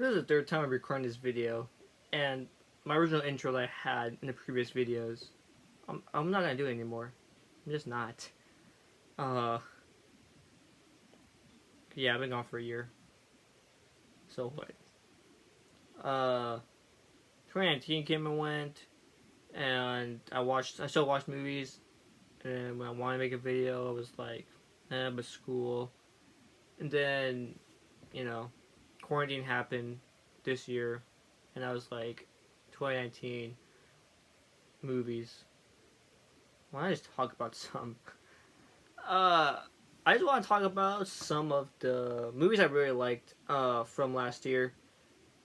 This is the third time I'm recording this video, and my original intro that I had in the previous videos, I'm not gonna do it anymore. I'm just not. Uh, yeah, I've been gone for a year. So what? 2019 came and went, and I still watched movies, and when I wanted to make a video, I was like, but school. And then, you know, quarantine happened this year, and I was like, 2019 movies. Why don't I just talk about some? Uh, I just want to talk about some of the movies I really liked from last year.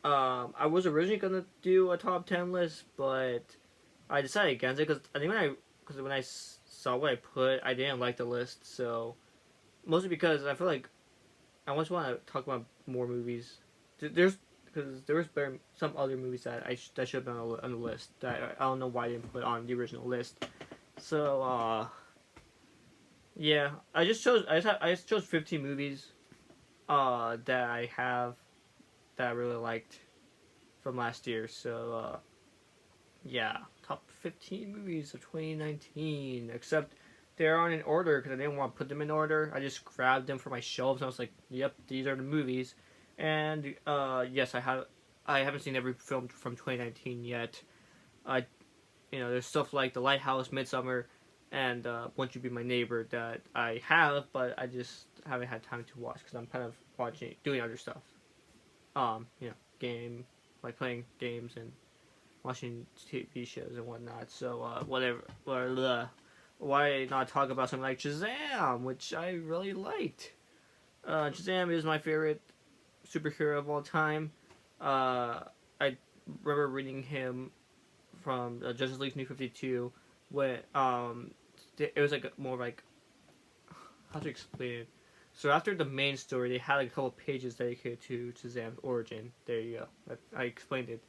I was originally gonna do a top 10 list, but I decided against it because I think when I saw what I put, I didn't like the list. So mostly because I feel like I just want to talk about more movies. There's because there was some other movies that that should have been on the list that I don't know why I didn't put on the original list. So yeah, I just chose 15 movies that I have that I really liked from last year. So yeah, top 15 movies of 2019. Except they aren't in order because I didn't want to put them in order. I just grabbed them from my shelves and I was like, "Yep, these are the movies." And yes, I haven't seen every film from 2019 yet. I there's stuff like The Lighthouse, Midsummer, and Won't You Be My Neighbor that I have, but I just haven't had time to watch because I'm kind of doing other stuff. Game, like playing games and watching TV shows and whatnot. So whatever. Why not talk about something like Shazam, which I really liked? Shazam is my favorite superhero of all time. I remember reading him from Justice League New 52 when it was like more like, how to explain it. So after the main story, they had like a couple pages dedicated to Shazam's origin. There you go. I explained it.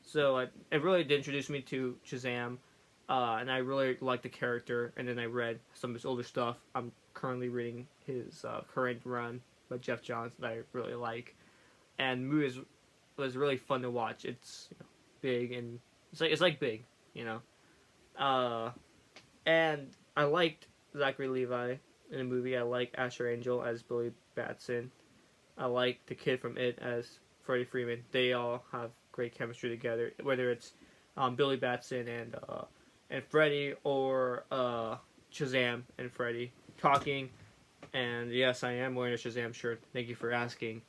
So it really did introduce me to Shazam, and I really liked the character. And then I read some of his older stuff. I'm currently reading his current run by Jeff Johns that I really like. And the movie was really fun to watch. It's big and it's like big, you know. And I liked Zachary Levi in the movie. I like Asher Angel as Billy Batson. I like the kid from It as Freddie Freeman. They all have great chemistry together. Whether it's Billy Batson and Freddie, or Shazam and Freddie talking. And yes, I am wearing a Shazam shirt. Thank you for asking.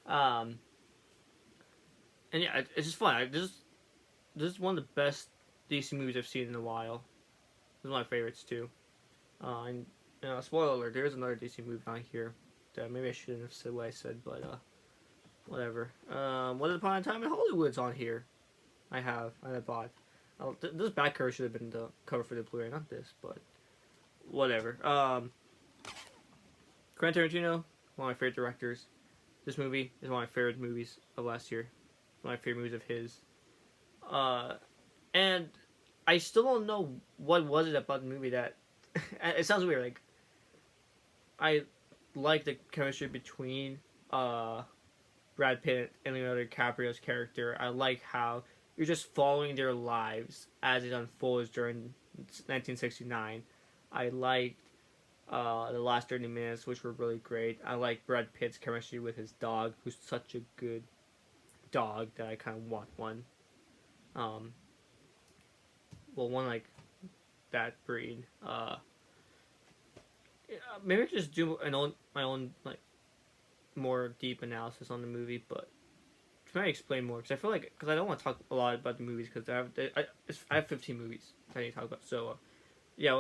um, and yeah, it's just fun. This is one of the best DC movies I've seen in a while. This is one of my favorites too. And spoiler alert, there is another DC movie on here that maybe I shouldn't have said what I said, but whatever. Once Upon a Time in Hollywood's on here. I bought. This back cover should have been the cover for the Blu-ray, not this, but whatever. Quentin Tarantino, one of my favorite directors. This movie is one of my favorite movies of last year. One of my favorite movies of his. And I still don't know what was it about the movie that it sounds weird. Like I like the chemistry between Brad Pitt and Leonardo DiCaprio's character. I like how you're just following their lives as it unfolds during 1969. I liked the last 30 minutes, which were really great. I like Brad Pitt's chemistry with his dog, who's such a good dog that I kind of want one. One like that breed. Maybe I could just do my own like more deep analysis on the movie, but try to explain more because I feel like I don't want to talk a lot about the movies because I have 15 movies I need to talk about. So yeah,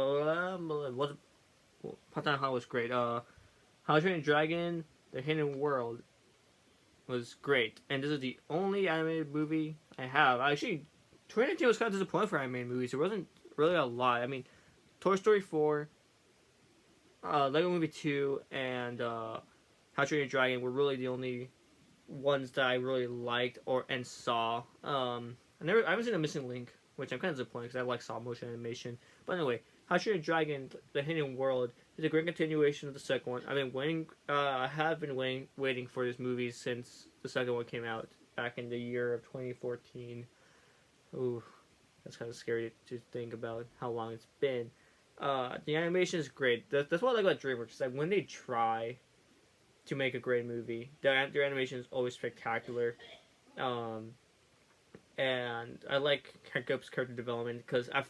Part-Time High was great. How to Train Your Dragon: The Hidden World was great, and this is the only animated movie I have. Actually, 2019 was kind of disappointing for animated movies. There wasn't really a lot. I mean, Toy Story 4, Lego Movie 2, and How to Train Your Dragon were really the only ones that I really liked and saw. I haven't seen The Missing Link, which I'm kind of disappointed because I like stop motion animation. But anyway, How to Train Your Dragon: The Hidden World It's a great continuation of the second one. I've been waiting. I have been waiting for this movie since the second one came out back in the year of 2014. Ooh, that's kind of scary to think about how long it's been. The animation is great. That's what I like about DreamWorks. Like when they try to make a great movie, their animation is always spectacular. Um, and I like Hiccup's character development because I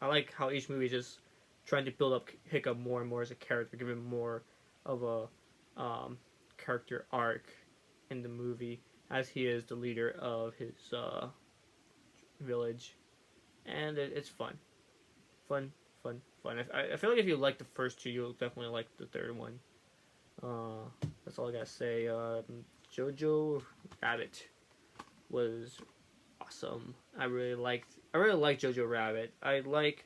like how each movie is just trying to build up Hiccup more and more as a character, give him more of a character arc in the movie as he is the leader of his village, and it's fun, fun. I feel like if you like the first two, you'll definitely like the third one. That's all I gotta say. Jojo Rabbit was awesome. I really liked Jojo Rabbit. I like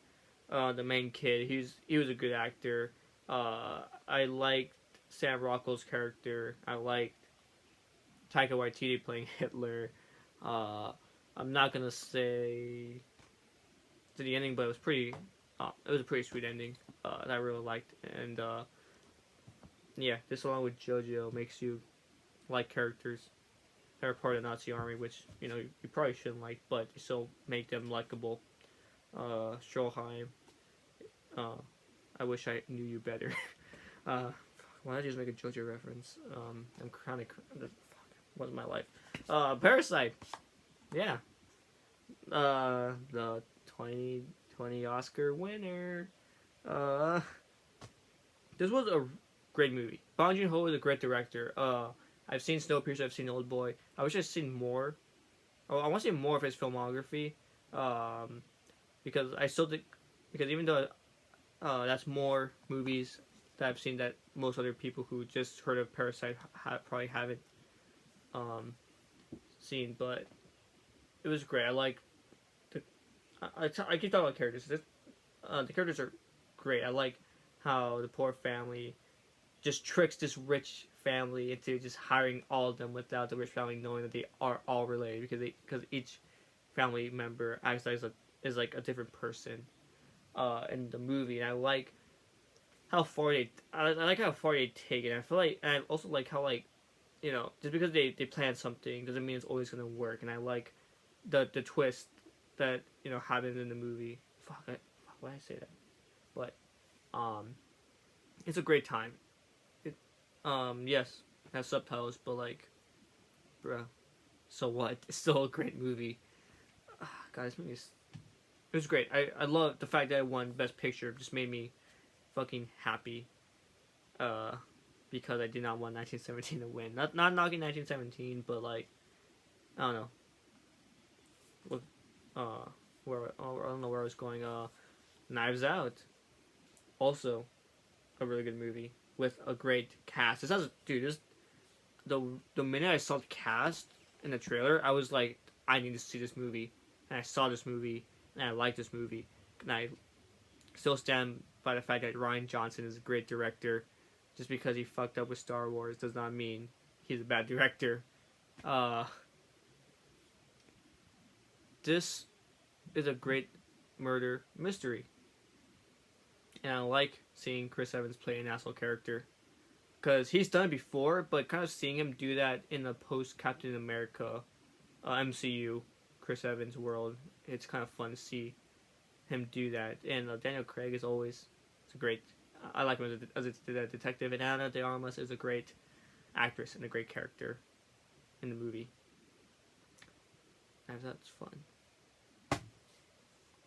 the main kid. He was a good actor. I liked Sam Rockwell's character. I liked Taika Waititi playing Hitler. I'm not gonna say to the ending, but it was pretty. It was a pretty sweet ending that I really liked, and yeah, this along with JoJo makes you like characters that are part of the Nazi army, which you probably shouldn't like, but you still make them likable. Stroheim, I wish I knew you better. Why did I just make a JoJo reference? I'm kind of fuck. What's my life? Parasite. Yeah. The 2020 Oscar winner. This was a great movie. Bong Joon-ho is a great director. I've seen Snowpiercer, I've seen Oldboy. I wish I'd seen more. Oh, I want to see more of his filmography. Because I still think, because even though that's more movies that I've seen that most other people who just heard of Parasite probably haven't seen, but it was great. I like I keep talking about characters. The characters are great. I like how the poor family just tricks this rich family into just hiring all of them without the rich family knowing that they are all related because each family member acts is like a different person in the movie. And I like how far I like how far they take it. I feel like, and I also like how just because they plan something doesn't mean it's always gonna work. And I like the twist that happens in the movie. Fuck, why did I say that? But it's a great time. Yes, it has subtitles, but like, bruh, so what? It's still a great movie. God, this movie it was great. I love the fact that I won Best Picture. It just made me fucking happy. Because I did not want 1917 to win. Not knocking 1917, but like, I don't know. What, I don't know where I was going. Knives Out, also a really good movie with a great cast. The minute I saw the cast in the trailer, I was like, I need to see this movie, and I saw this movie, and I like this movie, and I still stand by the fact that Rian Johnson is a great director. Just because he fucked up with Star Wars does not mean he's a bad director. This is a great murder mystery. And I like seeing Chris Evans play an asshole character. Because he's done it before, but kind of seeing him do that in the post-Captain America MCU Chris Evans world, it's kind of fun to see him do that. And Daniel Craig is always a great... I like him as a detective. And Ana de Armas is a great actress and a great character in the movie. And that's fun.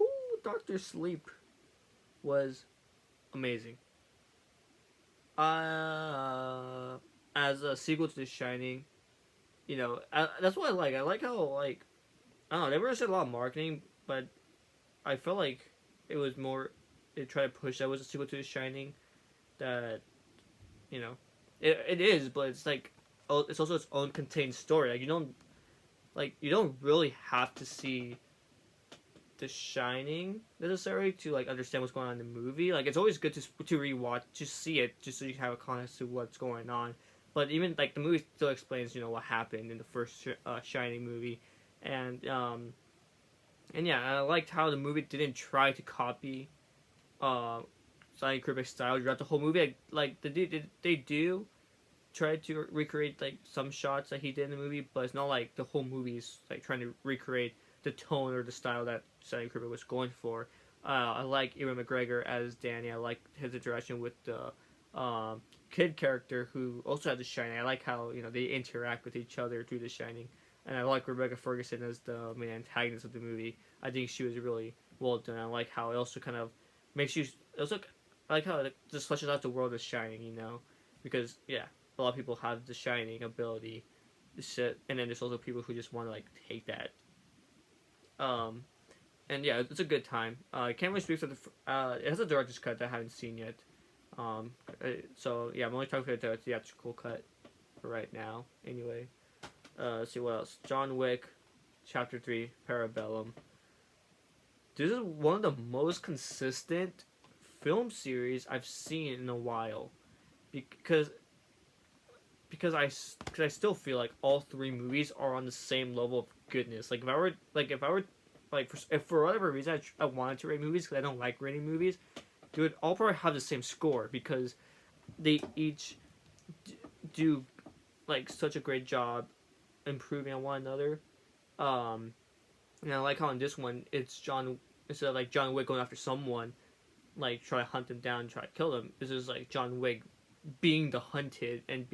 Ooh, Doctor Sleep was amazing. As a sequel to The Shining, that's what I like. I like how, like, I don't know, they were just a lot of marketing, but I felt like it was more, they tried to push that was a sequel to The Shining, that, it is, but it's like, it's also its own contained story. You don't really have to see The Shining necessarily to like understand what's going on in the movie. Like it's always good to rewatch, just see it, just so you have a context to what's going on. But even like the movie still explains, what happened in the first Shining movie, and yeah, I liked how the movie didn't try to copy Stanley Kubrick style throughout the whole movie. Like they do try to recreate like some shots that he did in the movie, but it's not like the whole movie's like trying to recreate the tone or the style that Stanley Kubrick was going for. I like Ewan McGregor as Danny. I like his interaction with the kid character who also had The Shining. I like how they interact with each other through The Shining, and I like Rebecca Ferguson as the main antagonist of the movie. I think she was really well done. I like how it also kind of makes you also. I like how it just fleshes out the world of Shining, because yeah, a lot of people have the Shining ability, shit, and then there's also people who just want to like take that. Um, and yeah, it's a good time. I can't really speak for the. It has a director's cut that I haven't seen yet. So yeah, I'm only talking about the theatrical cut for right now. Anyway, let's see what else. John Wick, Chapter 3, Parabellum. This is one of the most consistent film series I've seen in a while, because I still feel like all three movies are on the same level of goodness. Like if I were like if for whatever reason I wanted to rate movies because I don't like rating movies, they would all probably have the same score because they each do like such a great job improving on one another. And I like how in this one instead of like John Wick going after someone, like try to hunt them down and try to kill them. This is like John Wick being the hunted and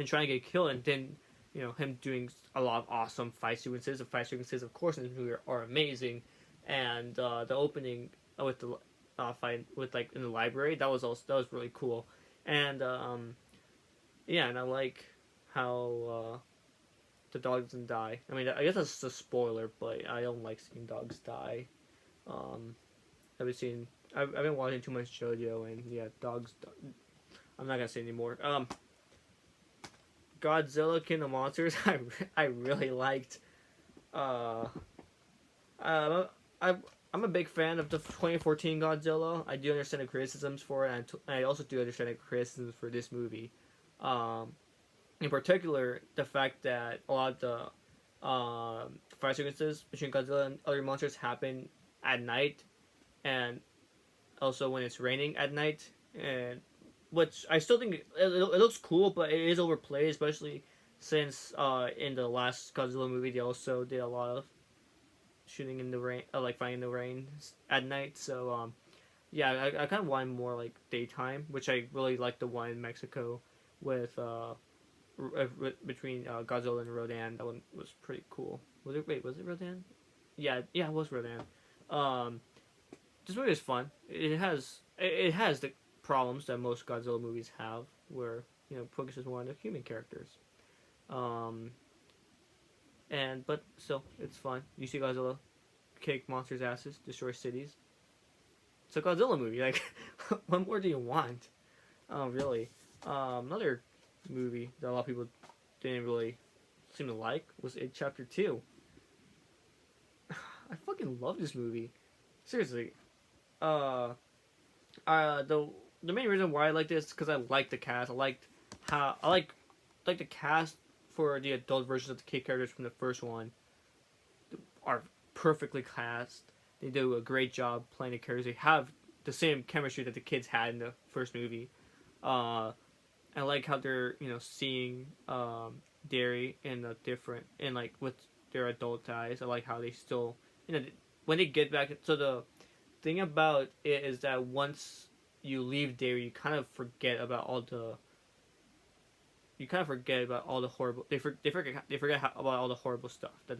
trying to get killed, and then him doing a lot of awesome fight sequences. The fight sequences, of course, in this movie are amazing, and the opening with the fight with like in the library that was really cool, and yeah, and I like how the dog doesn't die. I mean, I guess that's a spoiler, but I don't like seeing dogs die. Um, I've been watching too much JoJo, and yeah, dogs. I'm not gonna say anymore. Godzilla King of Monsters. I really liked. I I'm a big fan of the 2014 Godzilla. I do understand the criticisms for it, and I also do understand the criticisms for this movie. Um, in particular, the fact that a lot of the fight sequences between Godzilla and other monsters happen at night, and also when it's raining at night, and which I still think it looks cool, but it is overplayed, especially since in the last Godzilla movie they also did a lot of shooting in the rain, like fighting in the rain at night. So yeah, I kind of wanted more like daytime, which I really like the one in Mexico with between Godzilla and Rodan. That one was pretty cool. Was it? Wait, was it Rodan? Yeah, it was Rodan. Um, this movie is fun. It has the problems that most Godzilla movies have, where focuses more on the human characters. Um, but still, it's fun. You see Godzilla kick monsters' asses, destroy cities. It's a Godzilla movie. Like, what more do you want? Oh, really? Another movie that a lot of people didn't really seem to like was It Chapter 2. I fucking love this movie. Seriously. The main reason why I like this is because I like the cast. I like the cast for the adult versions of the kid characters from the first one are perfectly cast. They do a great job playing the characters. They have the same chemistry that the kids had in the first movie. I like how they're seeing Derry in a different like with their adult eyes. I like how they still when they get back. So the thing about it is that once you leave Derry, you kind of forget about all the. You kind of forget about all the horrible. They forget about all the horrible stuff that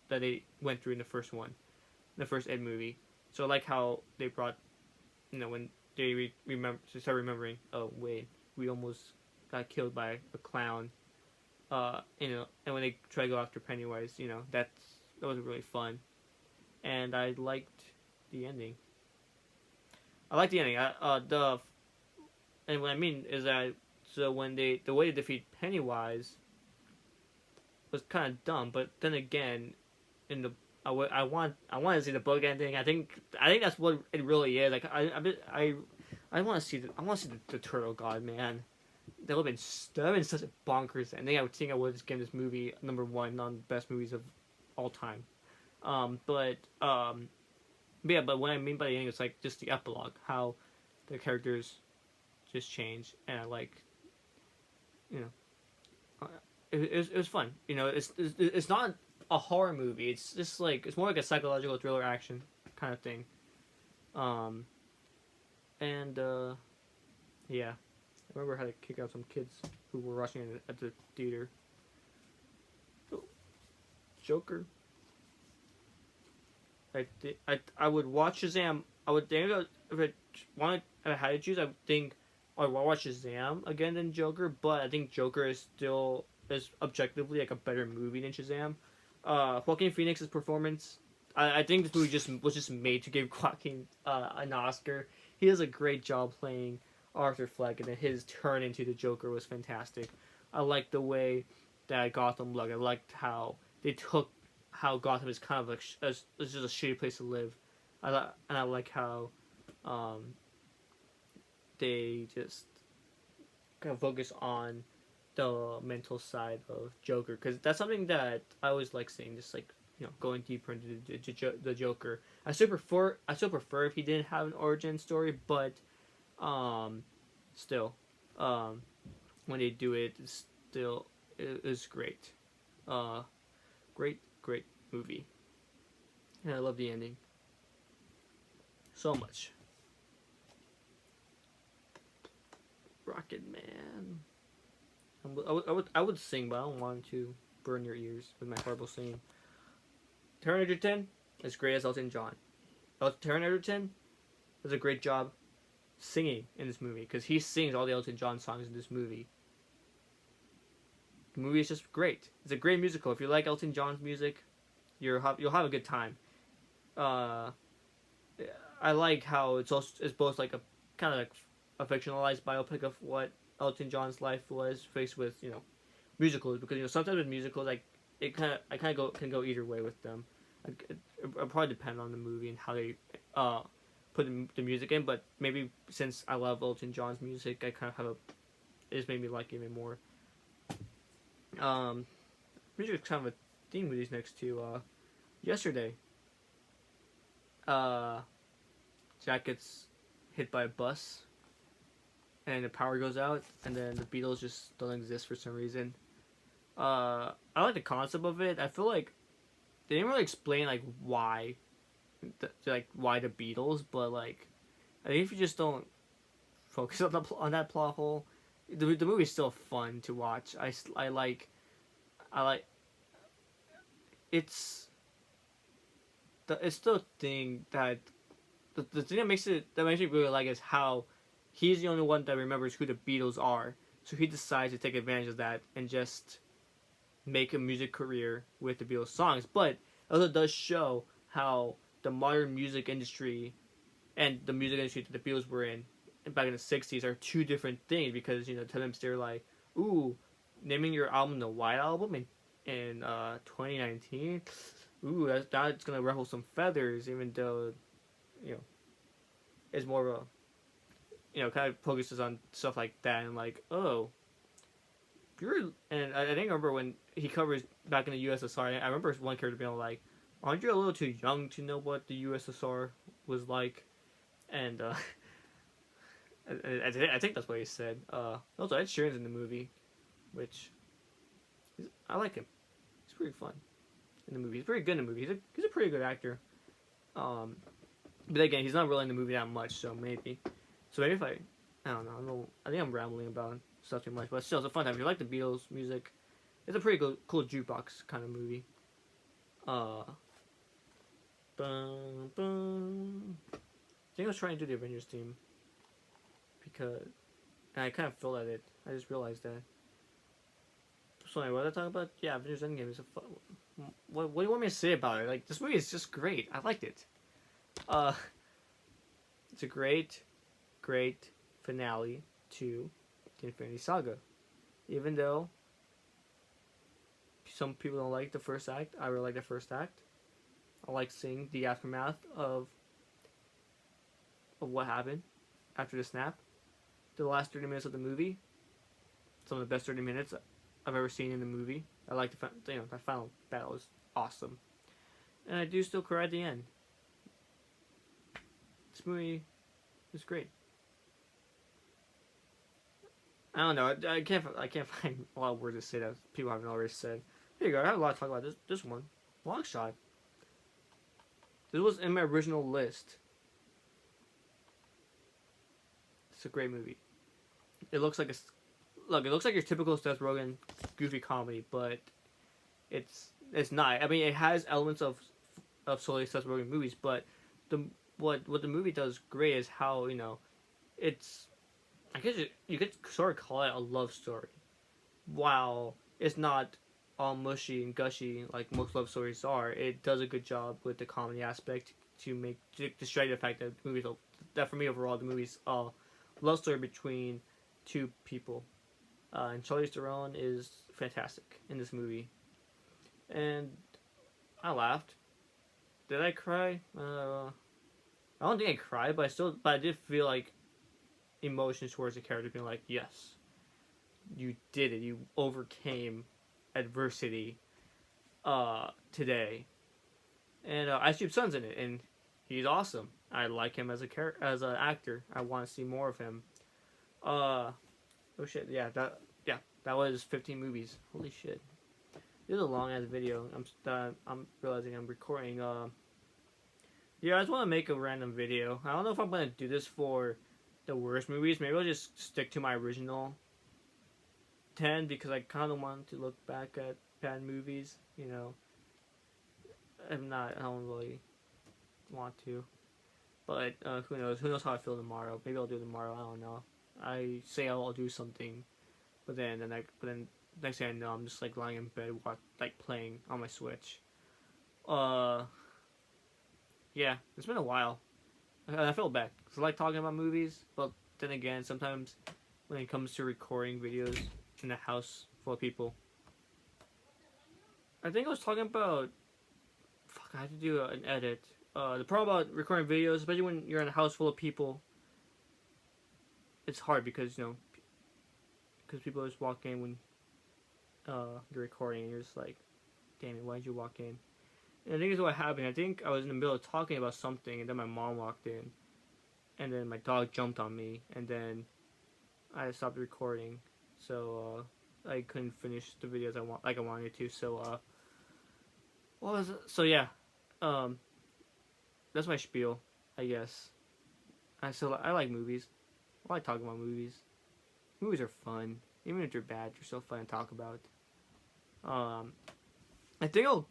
they went through in the first one, the first Ed movie. So I like how they brought, when they start remembering. Oh wait, we almost got killed by a clown. And when they try to go after Pennywise, that was really fun, and I liked the ending. I like the ending. And what I mean is that the way to defeat Pennywise was kind of dumb, but then again, I want to see the book ending. I think that's what it really is. Like I want to see the turtle god, man. That would have been such a bonkers ending. I think I would have given this movie #1 on best movies of all time. But what I mean by the ending is like just the epilogue, how the characters just change, and I like, you know, it was fun. You know, it's not a horror movie. It's just like it's more like a psychological thriller action kind of thing. Um, and yeah, I remember how to kick out some kids who were rushing in at the theater. Oh, Joker. I would watch Shazam. I would think if I wanted if I had to choose, I would think I'd watch Shazam again than Joker. But I think Joker is still is objectively like a better movie than Shazam. Joaquin Phoenix's performance. I think this movie just was just made to give Joaquin an Oscar. He does a great job playing Arthur Fleck, and then his turn into the Joker was fantastic. I liked the way that Gotham looked. I liked how they took how Gotham is kind of like it's just a shitty place to live. And I like how they just kind of focus on the mental side of Joker, because that's something that I always like seeing. Just like, you know, going deeper into the Joker. I still prefer if he didn't have an origin story, but still, when they do it, it's still it is great. Great movie, and I love the ending so much. Rocket Man. I would sing, but I don't want to burn your ears with my horrible singing. Terminator 10 as great as Elton John. Terminator 10 does a great job singing in this movie, because he sings all the Elton John songs in this movie. The movie is just great. It's a great musical. If you like Elton John's music, you'll have a good time. I like how it's both like a kind of like a fictionalized biopic of what Elton John's life was faced with, you know, musicals, because, you know, sometimes with musicals, like I kind of can go either way with them. It'll probably depend on the movie and how they put the music in, but maybe since I love Elton John's music, I kind of have it just made me like him even more. Music is kind of a theme with these next two. Yesterday, Jack gets hit by a bus, and the power goes out, and then the Beatles just don't exist for some reason. I like the concept of it. I feel like they didn't really explain like why, why the Beatles, but like I think if you just don't focus on that plot hole, the movie's still fun to watch. I like it's the thing that the thing that makes me really like is how he's the only one that remembers who the Beatles are. So he decides to take advantage of that and just make a music career with the Beatles songs. But it also does show how the modern music industry and the music industry that the Beatles were in back in the 60s are two different things, because, you know, to them they're like, ooh, naming your album the White Album in 2019, ooh, that's gonna ruffle some feathers, even though, you know, it's more of a, you know, kind of focuses on stuff like that, and like, oh, and I think I remember when he covers back in the USSR, I remember one character being like, aren't you a little too young to know what the USSR was like? And I think that's what he said. Also, Ed Sheeran's in the movie, which I like him. He's pretty fun in the movie. He's pretty good in the movie. He's a pretty good actor. But again, he's not really in the movie that much, so maybe. So maybe if I don't know. I think I'm rambling about stuff too much, but still, it's a fun time. If you like the Beatles music, it's a pretty cool jukebox kind of movie. I think I was trying to do the Avengers theme because I kind of fell at it. I just realized that. So anyway, what did I talk about? Yeah, Avengers Endgame is a fun. What do you want me to say about it? Like, this movie is just great. I liked it. It's a great finale to the Infinity Saga. Even though some people don't like the first act, I really like the first act. I like seeing the aftermath of what happened after the snap. The last 30 minutes of the movie, some of the best 30 minutes I've ever seen in the movie. I like the final battle was awesome, and I do still cry at the end. This movie is great. I don't know. I can't find a lot of words to say that people haven't already said. Here you go. I have a lot to talk about this one. Long Shot. This was in my original list. It's a great movie. It looks like it looks like your typical Seth Rogen goofy comedy, but it's not. I mean, it has elements of solely Seth Rogen movies, but the what the movie does great is how it's. I guess you could sort of call it a love story, while it's not all mushy and gushy like most love stories are. It does a good job with the comedy aspect to strike the fact that that for me overall the movie's a love story between two people, and Charlize Theron is fantastic in this movie, and I laughed. Did I cry? I don't think I cried, but I did feel like emotions towards the character, being like, yes, you did it. You overcame adversity today. And Ice Cube Son's in it, and he's awesome. I like him as as an actor. I want to see more of him. Oh shit, that was 15 movies. Holy shit. This is a long ass video. I'm realizing I'm recording. Yeah, I just want to make a random video. I don't know if I'm gonna do this for the worst movies. Maybe I'll just stick to my original 10 because I kind of want to look back at bad movies. I don't really want to. But who knows? Who knows how I feel tomorrow? Maybe I'll do it tomorrow. I don't know. I say I'll do something, but then next thing I know, I'm just like lying in bed, playing on my Switch. Yeah, it's been a while. I feel bad because I like talking about movies, but then again, sometimes when it comes to recording videos in a house full of people, I think I was talking about. Fuck, I had to do an edit. The problem about recording videos, especially when you're in a house full of people, it's hard because because people just walk in when you're recording, and you're just like, damn it, why did you walk in? And I think it's what happened. I think I was in the middle of talking about something, and then my mom walked in, and then my dog jumped on me, and then I stopped recording, so I couldn't finish the videos I wanted to. So what was it? So yeah, that's my spiel, I guess. I like movies. I like talking about movies. Movies are fun, even if they're bad. They're still fun to talk about. I think I'll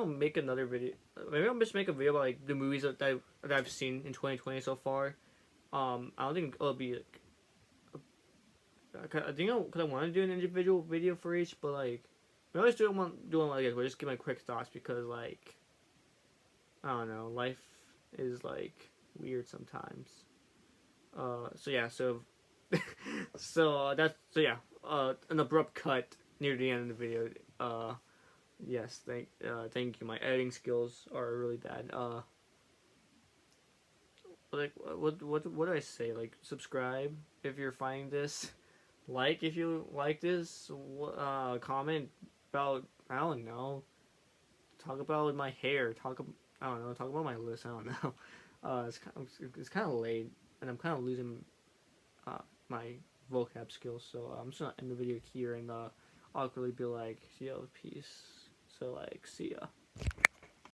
make another video. Maybe I'll just make a video about the movies that I've seen in 2020 so far. I don't think it'll be I think because I want to do an individual video for each, but maybe I'll just do it just give my quick thoughts because I don't know, life is weird sometimes. So yeah, an abrupt cut near the end of the video. Yes, thank you. My editing skills are really bad. What do I say? Subscribe if you're finding this. Like if you like this. Comment about, I don't know. Talk about my hair. Talk about my list. I don't know. It's kind of late, and I'm kind of losing my vocab skills. So I'm just gonna end the video here and awkwardly be like, yo, peace. So see ya.